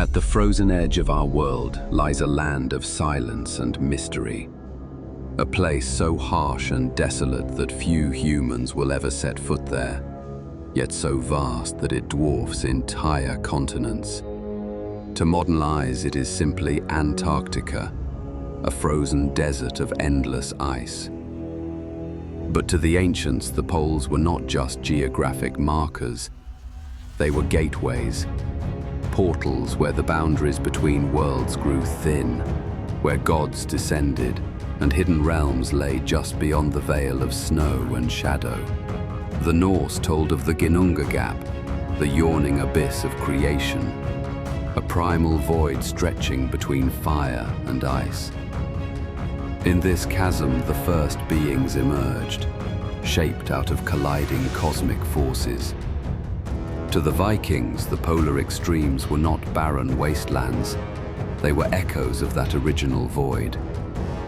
At the frozen edge of our world lies a land of silence and mystery. A place so harsh and desolate that few humans will ever set foot there, yet so vast that it dwarfs entire continents. To modern eyes, it is simply Antarctica, a frozen desert of endless ice. But to the ancients, the poles were not just geographic markers. They were gateways, portals where the boundaries between worlds grew thin, where gods descended and hidden realms lay just beyond the veil of snow and shadow. The Norse told of the Ginnunga Gap, the yawning abyss of creation, a primal void stretching between fire and ice. In this chasm, the first beings emerged, shaped out of colliding cosmic forces. To the Vikings, the polar extremes were not barren wastelands. They were echoes of that original void,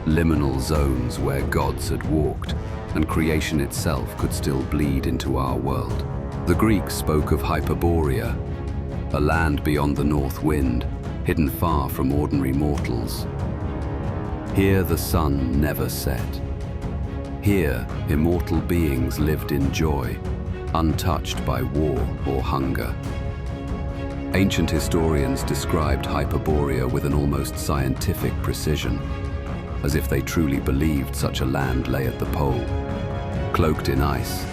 liminal zones where gods had walked and creation itself could still bleed into our world. The Greeks spoke of Hyperborea, a land beyond the north wind, hidden far from ordinary mortals. Here the sun never set. Here, immortal beings lived in joy, untouched by war or hunger. Ancient historians described Hyperborea with an almost scientific precision, as if they truly believed such a land lay at the pole, cloaked in ice,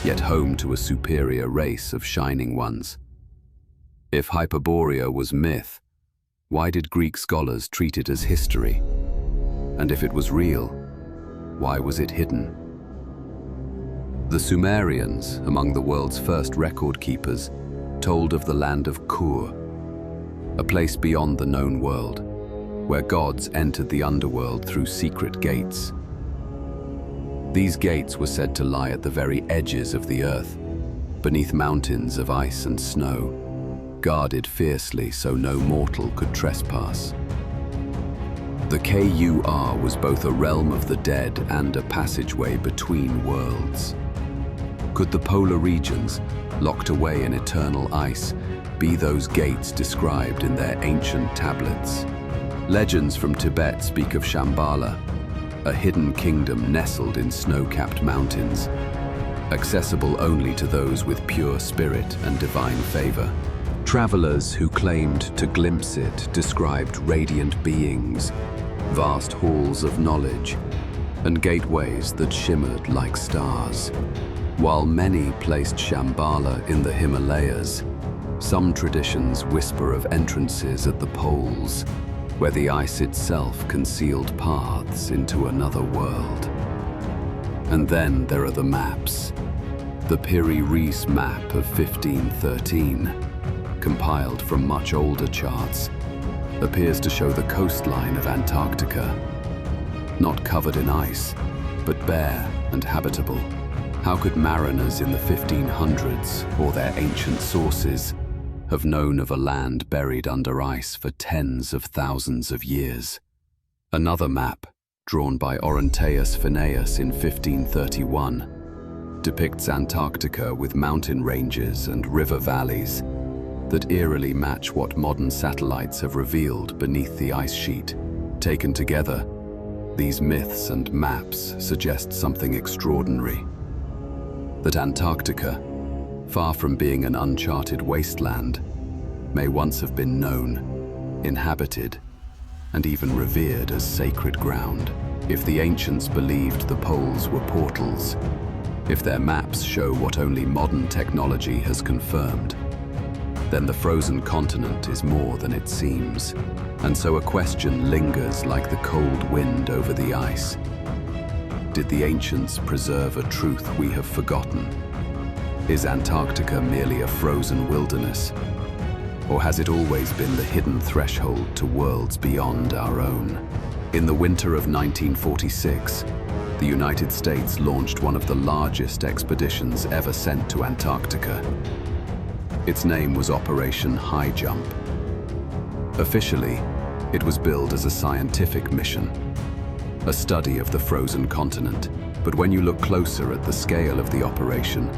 yet home to a superior race of shining ones. If Hyperborea was myth, why did Greek scholars treat it as history? And if it was real, why was it hidden? The Sumerians, among the world's first record keepers, told of the land of Kur, a place beyond the known world, where gods entered the underworld through secret gates. These gates were said to lie at the very edges of the earth, beneath mountains of ice and snow, guarded fiercely so no mortal could trespass. The Kur was both a realm of the dead and a passageway between worlds. Could the polar regions, locked away in eternal ice, be those gates described in their ancient tablets? Legends from Tibet speak of Shambhala, a hidden kingdom nestled in snow-capped mountains, accessible only to those with pure spirit and divine favor. Travelers who claimed to glimpse it described radiant beings, vast halls of knowledge, and gateways that shimmered like stars. While many placed Shambhala in the Himalayas, some traditions whisper of entrances at the poles, where the ice itself concealed paths into another world. And then there are the maps. The Piri Reis map of 1513, compiled from much older charts, appears to show the coastline of Antarctica, not covered in ice, but bare and habitable. How could mariners in the 1500s, or their ancient sources, have known of a land buried under ice for tens of thousands of years? Another map, drawn by Oronteus Phineas in 1531, depicts Antarctica with mountain ranges and river valleys that eerily match what modern satellites have revealed beneath the ice sheet. Taken together, these myths and maps suggest something extraordinary. That Antarctica, far from being an uncharted wasteland, may once have been known, inhabited, and even revered as sacred ground. If the ancients believed the poles were portals, if their maps show what only modern technology has confirmed, then the frozen continent is more than it seems. And so a question lingers like the cold wind over the ice. Did the ancients preserve a truth we have forgotten? Is Antarctica merely a frozen wilderness? Or has it always been the hidden threshold to worlds beyond our own? In the winter of 1946, the United States launched one of the largest expeditions ever sent to Antarctica. Its name was Operation Highjump. Officially, it was billed as a scientific mission, a study of the frozen continent. But when you look closer at the scale of the operation,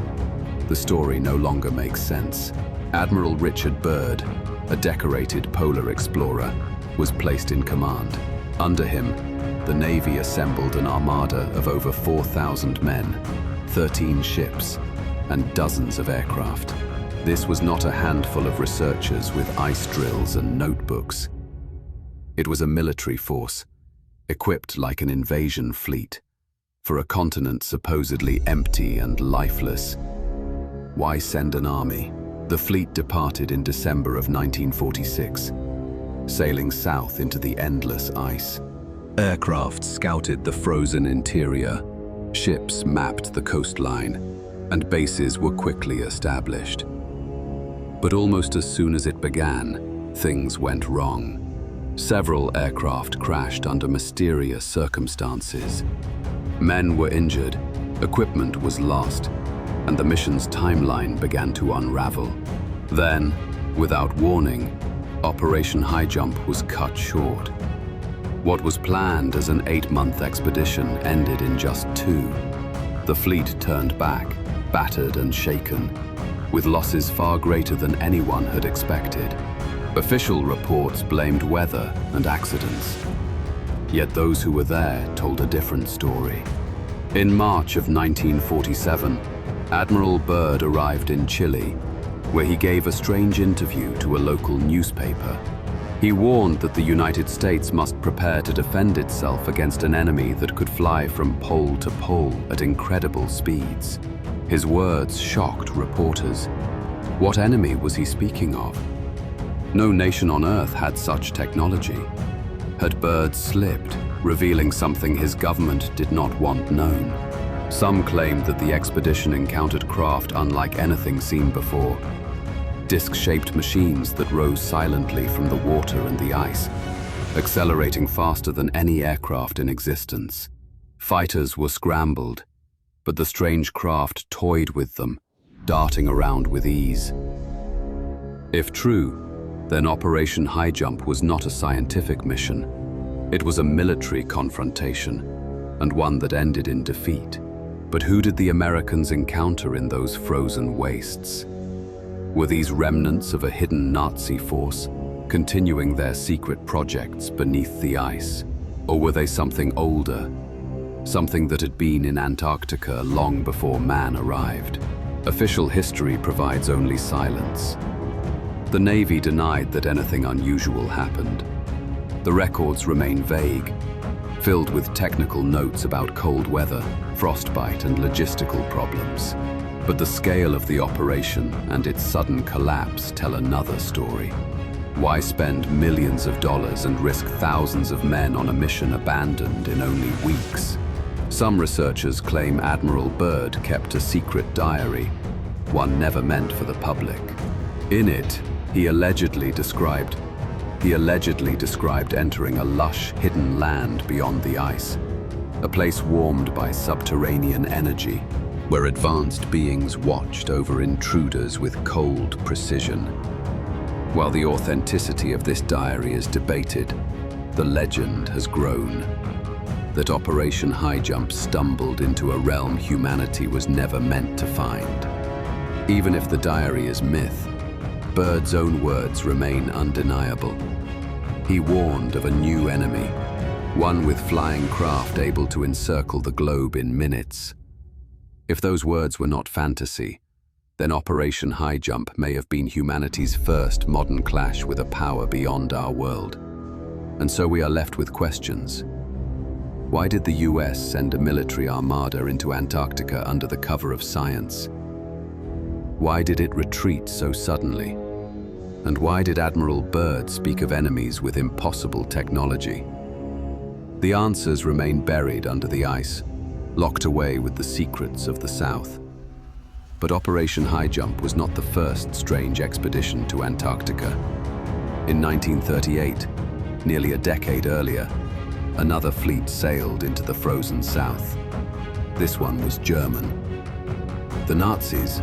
the story no longer makes sense. Admiral Byrd, a decorated polar explorer, was placed in command. Under him, the Navy assembled an armada of over 4,000 men, 13 ships, and dozens of aircraft. This was not a handful of researchers with ice drills and notebooks. It was a military force, equipped like an invasion fleet, for a continent supposedly empty and lifeless. Why send an army? The fleet departed in December of 1946, sailing south into the endless ice. Aircraft scouted the frozen interior, ships mapped the coastline, and bases were quickly established. But almost as soon as it began, things went wrong. Several aircraft crashed under mysterious circumstances. Men were injured, equipment was lost, and the mission's timeline began to unravel. Then, without warning, Operation Highjump was cut short. What was planned as an 8-month expedition ended in just 2. The fleet turned back, battered and shaken, with losses far greater than anyone had expected. Official reports blamed weather and accidents. Yet those who were there told a different story. In March of 1947, Admiral Byrd arrived in Chile, where he gave a strange interview to a local newspaper. He warned that the United States must prepare to defend itself against an enemy that could fly from pole to pole at incredible speeds. His words shocked reporters. What enemy was he speaking of? No nation on Earth had such technology. Had Byrd slipped, revealing something his government did not want known? Some claimed that the expedition encountered craft unlike anything seen before. Disc-shaped machines that rose silently from the water and the ice, accelerating faster than any aircraft in existence. Fighters were scrambled, but the strange craft toyed with them, darting around with ease. If true, then Operation Highjump was not a scientific mission. It was a military confrontation, and one that ended in defeat. But who did the Americans encounter in those frozen wastes? Were these remnants of a hidden Nazi force, continuing their secret projects beneath the ice? Or were they something older, something that had been in Antarctica long before man arrived? Official history provides only silence. The Navy denied that anything unusual happened. The records remain vague, filled with technical notes about cold weather, frostbite, and logistical problems. But the scale of the operation and its sudden collapse tell another story. Why spend millions of dollars and risk thousands of men on a mission abandoned in only weeks? Some researchers claim Admiral Byrd kept a secret diary, one never meant for the public. In it, he allegedly described entering a lush, hidden land beyond the ice, a place warmed by subterranean energy, where advanced beings watched over intruders with cold precision. While the authenticity of this diary is debated, the legend has grown that Operation Highjump stumbled into a realm humanity was never meant to find. Even if the diary is myth, Byrd's own words remain undeniable. He warned of a new enemy, one with flying craft able to encircle the globe in minutes. If those words were not fantasy, then Operation Highjump may have been humanity's first modern clash with a power beyond our world. And so we are left with questions. Why did the US send a military armada into Antarctica under the cover of science? Why did it retreat so suddenly? And why did Admiral Byrd speak of enemies with impossible technology? The answers remain buried under the ice, locked away with the secrets of the South. But Operation Highjump was not the first strange expedition to Antarctica. In 1938, nearly a decade earlier, another fleet sailed into the frozen South. This one was German. The Nazis,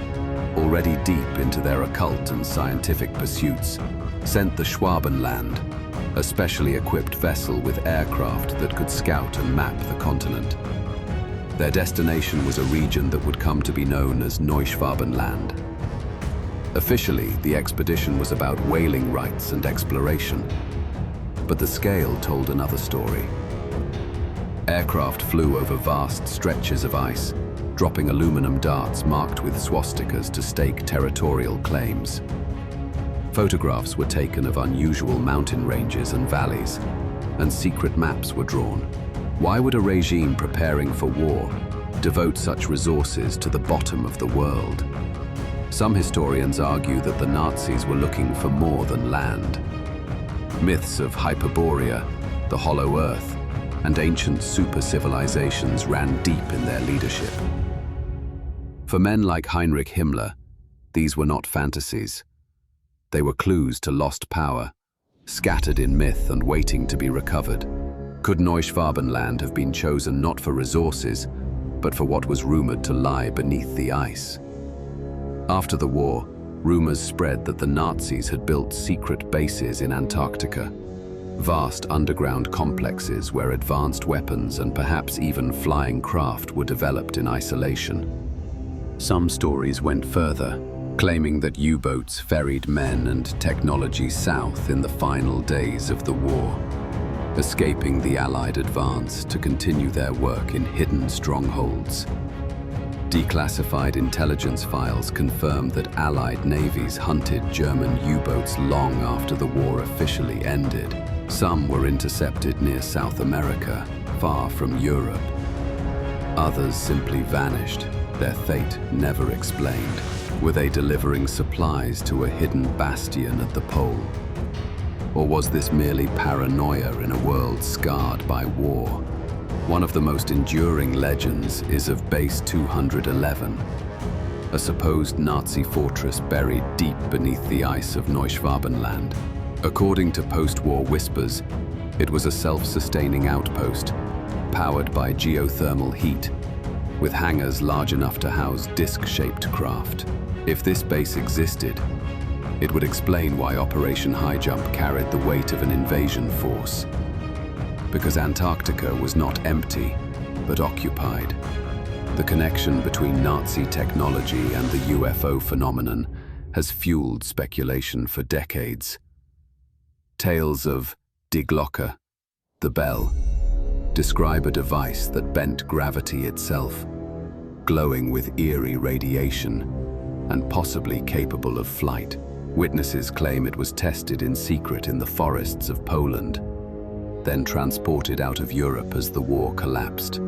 already deep into their occult and scientific pursuits, sent the Neuschwabenland, a specially equipped vessel with aircraft that could scout and map the continent. Their destination was a region that would come to be known as Neuschwabenland, Officially, the expedition was about whaling rights and exploration, but the scale told another story. Aircraft flew over vast stretches of ice, dropping aluminum darts marked with swastikas to stake territorial claims. Photographs were taken of unusual mountain ranges and valleys, and secret maps were drawn. Why would a regime preparing for war devote such resources to the bottom of the world? Some historians argue that the Nazis were looking for more than land. Myths of Hyperborea, the Hollow Earth, and ancient super-civilizations ran deep in their leadership. For men like Heinrich Himmler, these were not fantasies. They were clues to lost power, scattered in myth and waiting to be recovered. Could Neuschwabenland have been chosen not for resources, but for what was rumored to lie beneath the ice? After the war, rumors spread that the Nazis had built secret bases in Antarctica, vast underground complexes where advanced weapons and perhaps even flying craft were developed in isolation. Some stories went further, claiming that U-boats ferried men and technology south in the final days of the war, escaping the Allied advance to continue their work in hidden strongholds. Declassified intelligence files confirmed that Allied navies hunted German U-boats long after the war officially ended. Some were intercepted near South America, far from Europe. Others simply vanished, their fate never explained. Were they delivering supplies to a hidden bastion at the pole? Or was this merely paranoia in a world scarred by war? One of the most enduring legends is of Base 211, a supposed Nazi fortress buried deep beneath the ice of Neuschwabenland. According to post-war whispers, it was a self-sustaining outpost, powered by geothermal heat, with hangars large enough to house disc-shaped craft. If this base existed, it would explain why Operation Highjump carried the weight of an invasion force. Because Antarctica was not empty, but occupied. The connection between Nazi technology and the UFO phenomenon has fueled speculation for decades. Tales of Die Glocke, the bell, describe a device that bent gravity itself, glowing with eerie radiation, and possibly capable of flight. Witnesses claim it was tested in secret in the forests of Poland, then transported out of Europe as the war collapsed.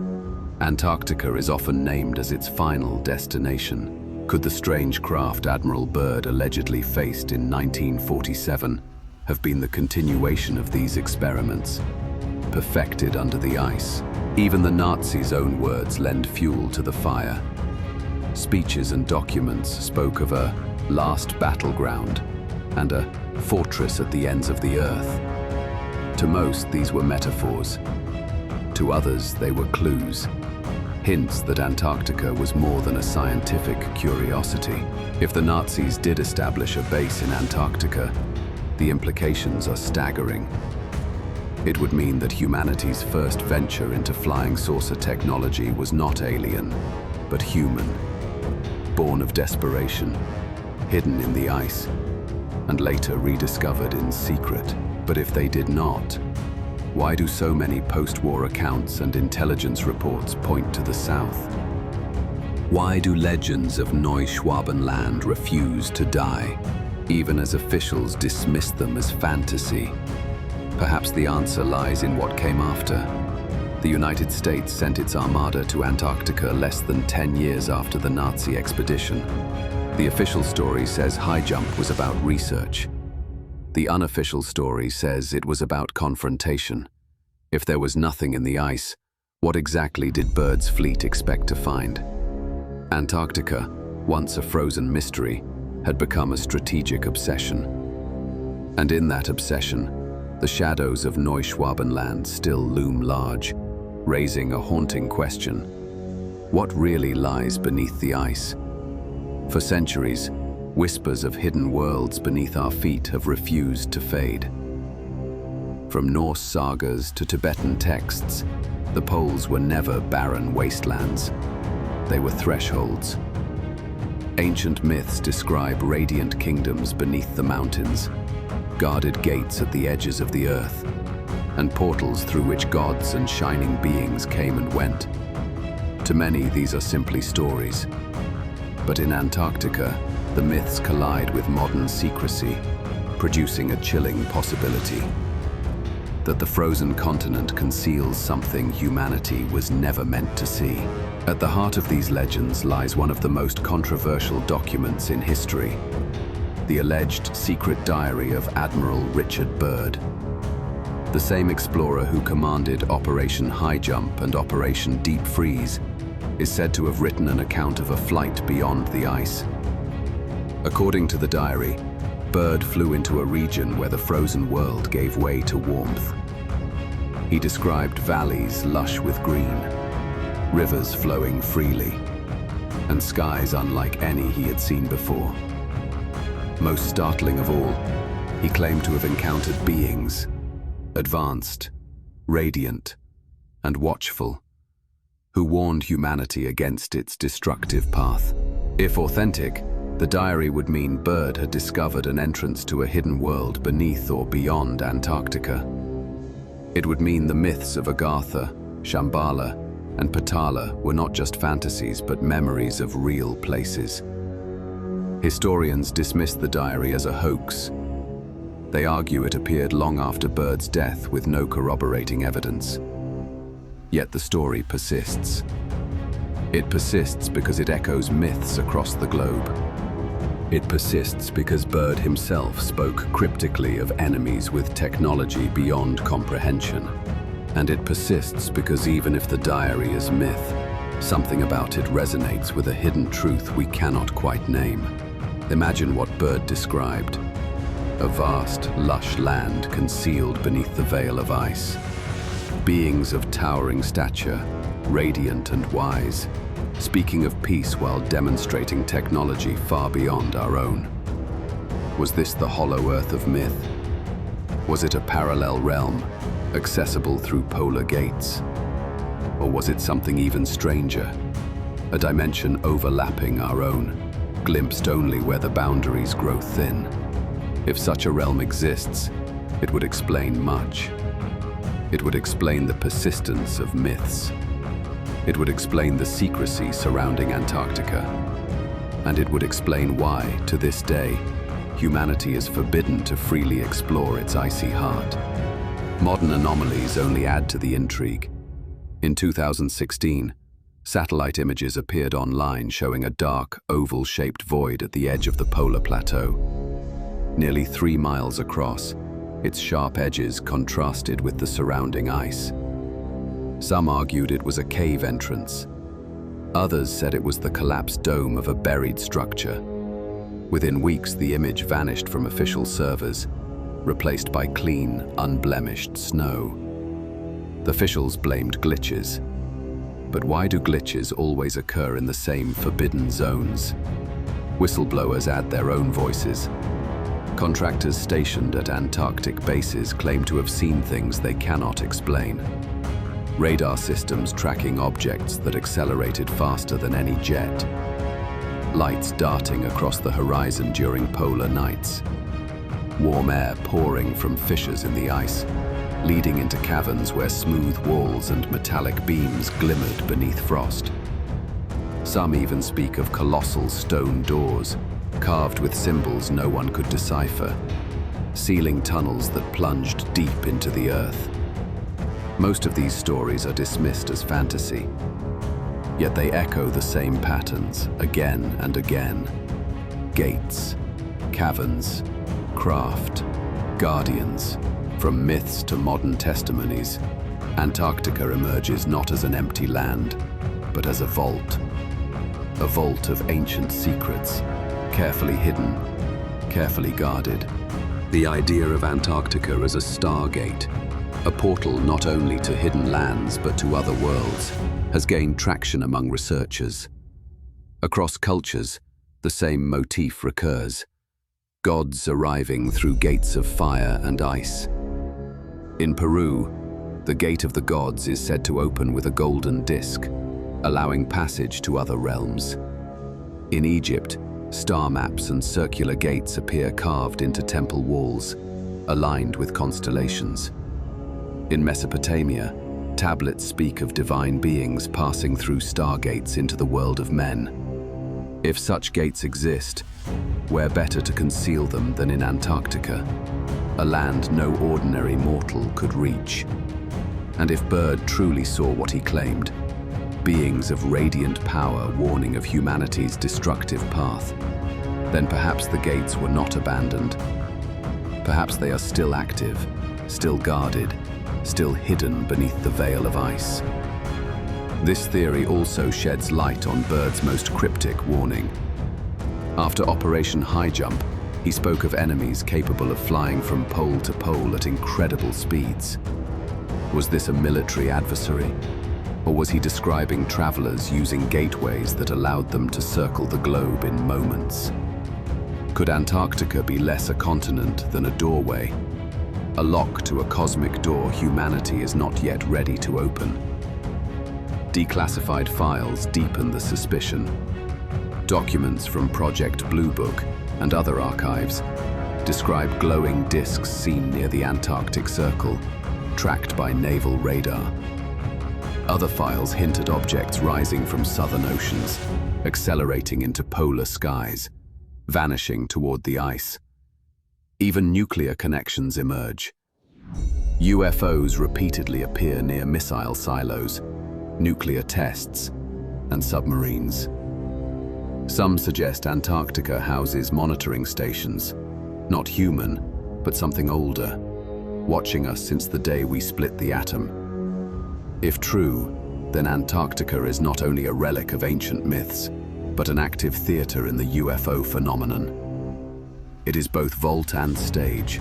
Antarctica is often named as its final destination. Could the strange craft Admiral Byrd allegedly faced in 1947 have been the continuation of these experiments, perfected under the ice? Even the Nazis' own words lend fuel to the fire. Speeches and documents spoke of a last battleground and a fortress at the ends of the earth. To most, these were metaphors. To others, they were clues, hints that Antarctica was more than a scientific curiosity. If the Nazis did establish a base in Antarctica, the implications are staggering. It would mean that humanity's first venture into flying saucer technology was not alien, but human, born of desperation, hidden in the ice, and later rediscovered in secret. But if they did not, why do so many post-war accounts and intelligence reports point to the south? Why do legends of Neuschwabenland refuse to die, even as officials dismiss them as fantasy? Perhaps the answer lies in what came after. The United States sent its armada to Antarctica less than 10 years after the Nazi expedition. The official story says Highjump was about research. The unofficial story says it was about confrontation. If there was nothing in the ice, what exactly did Byrd's fleet expect to find? Antarctica, once a frozen mystery, had become a strategic obsession. And in that obsession, the shadows of Neuschwabenland still loom large, raising a haunting question. What really lies beneath the ice? For centuries, whispers of hidden worlds beneath our feet have refused to fade. From Norse sagas to Tibetan texts, the poles were never barren wastelands. They were thresholds. Ancient myths describe radiant kingdoms beneath the mountains, guarded gates at the edges of the earth, and portals through which gods and shining beings came and went. To many, these are simply stories. But in Antarctica, the myths collide with modern secrecy, producing a chilling possibility that the frozen continent conceals something humanity was never meant to see. At the heart of these legends lies one of the most controversial documents in history, the alleged secret diary of Admiral Richard Byrd, the same explorer who commanded Operation Highjump and Operation Deep Freeze is said to have written an account of a flight beyond the ice. According to the diary, Byrd flew into a region where the frozen world gave way to warmth. He described valleys lush with green, rivers flowing freely, and skies unlike any he had seen before. Most startling of all, he claimed to have encountered beings, advanced, radiant, and watchful, who warned humanity against its destructive path. If authentic, the diary would mean Byrd had discovered an entrance to a hidden world beneath or beyond Antarctica. It would mean the myths of Agartha, Shambhala, and Patala were not just fantasies but memories of real places. Historians dismiss the diary as a hoax. They argue it appeared long after Byrd's death with no corroborating evidence. Yet the story persists. It persists because it echoes myths across the globe. It persists because Byrd himself spoke cryptically of enemies with technology beyond comprehension. And it persists because even if the diary is myth, something about it resonates with a hidden truth we cannot quite name. Imagine what Byrd described: a vast, lush land concealed beneath the veil of ice. Beings of towering stature, radiant and wise, speaking of peace while demonstrating technology far beyond our own. Was this the hollow earth of myth? Was it a parallel realm, accessible through polar gates? Or was it something even stranger, a dimension overlapping our own, glimpsed only where the boundaries grow thin? If such a realm exists, it would explain much. It would explain the persistence of myths. It would explain the secrecy surrounding Antarctica. And it would explain why, to this day, humanity is forbidden to freely explore its icy heart. Modern anomalies only add to the intrigue. In 2016, satellite images appeared online showing a dark, oval-shaped void at the edge of the polar plateau. Nearly 3 miles across, its sharp edges contrasted with the surrounding ice. Some argued it was a cave entrance. Others said it was the collapsed dome of a buried structure. Within weeks, the image vanished from official servers, replaced by clean, unblemished snow. The officials blamed glitches. But why do glitches always occur in the same forbidden zones? Whistleblowers add their own voices. Contractors stationed at Antarctic bases claim to have seen things they cannot explain. Radar systems tracking objects that accelerated faster than any jet. Lights darting across the horizon during polar nights. Warm air pouring from fissures in the ice, leading into caverns where smooth walls and metallic beams glimmered beneath frost. Some even speak of colossal stone doors, carved with symbols no one could decipher, sealing tunnels that plunged deep into the earth. Most of these stories are dismissed as fantasy, yet they echo the same patterns again and again. Gates, caverns, craft, guardians. From myths to modern testimonies, Antarctica emerges not as an empty land, but as a vault of ancient secrets, carefully hidden, carefully guarded. The idea of Antarctica as a stargate, a portal not only to hidden lands but to other worlds, has gained traction among researchers. Across cultures, the same motif recurs: gods arriving through gates of fire and ice. In Peru, the Gate of the Gods is said to open with a golden disc, allowing passage to other realms. In Egypt, Star maps and circular gates appear carved into temple walls, aligned with constellations. In Mesopotamia, tablets speak of divine beings passing through stargates into the world of men. If such gates exist, where better to conceal them than in Antarctica, a land no ordinary mortal could reach. And if Byrd truly saw what he claimed, beings of radiant power warning of humanity's destructive path, then perhaps the gates were not abandoned. Perhaps they are still active, still guarded, still hidden beneath the veil of ice. This theory also sheds light on Byrd's most cryptic warning. After Operation Highjump, he spoke of enemies capable of flying from pole to pole at incredible speeds. Was this a military adversary? Or was he describing travelers using gateways that allowed them to circle the globe in moments? Could Antarctica be less a continent than a doorway? A lock to a cosmic door humanity is not yet ready to open. Declassified files deepen the suspicion. Documents from Project Blue Book and other archives describe glowing disks seen near the Antarctic Circle, tracked by naval radar. Other files hint at objects rising from southern oceans, accelerating into polar skies, vanishing toward the ice. Even nuclear connections emerge. UFOs repeatedly appear near missile silos, nuclear tests, and submarines. Some suggest Antarctica houses monitoring stations, not human, but something older, watching us since the day we split the atom. If true, then Antarctica is not only a relic of ancient myths, but an active theater in the UFO phenomenon. It is both vault and stage,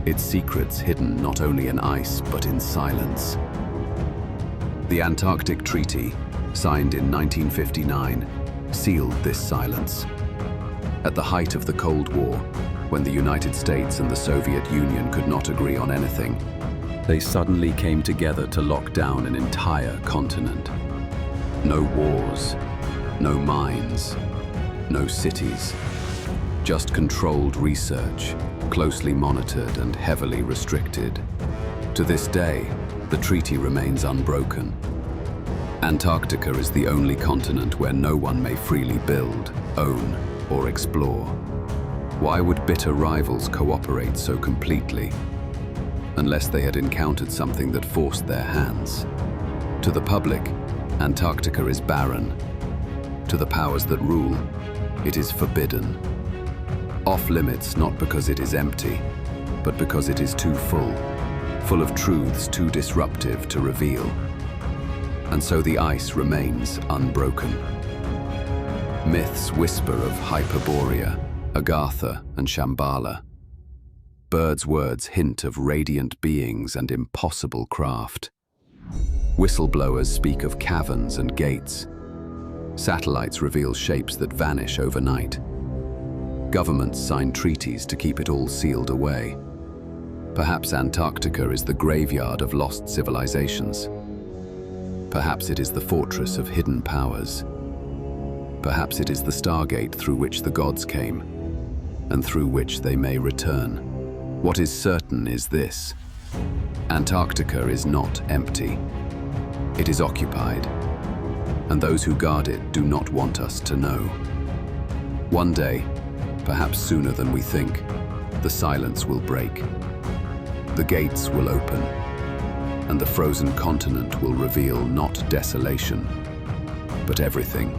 its secrets hidden not only in ice but in silence. The Antarctic Treaty, signed in 1959, sealed this silence. At the height of the Cold War, when the United States and the Soviet Union could not agree on anything, they suddenly came together to lock down an entire continent. No wars, no mines, no cities. Just controlled research, closely monitored and heavily restricted. To this day, the treaty remains unbroken. Antarctica is the only continent where no one may freely build, own, or explore. Why would bitter rivals cooperate so completely? Unless they had encountered something that forced their hands. To the public, Antarctica is barren. To the powers that rule, it is forbidden. Off limits not because it is empty, but because it is too full of truths too disruptive to reveal. And so the ice remains unbroken. Myths whisper of Hyperborea, Agartha, and Shambhala. Byrd's words hint of radiant beings and impossible craft. Whistleblowers speak of caverns and gates. Satellites reveal shapes that vanish overnight. Governments sign treaties to keep it all sealed away. Perhaps Antarctica is the graveyard of lost civilizations. Perhaps it is the fortress of hidden powers. Perhaps it is the stargate through which the gods came, and through which they may return. What is certain is this: Antarctica is not empty. It is occupied, and those who guard it do not want us to know. One day, perhaps sooner than we think, the silence will break. The gates will open, and the frozen continent will reveal not desolation, but everything.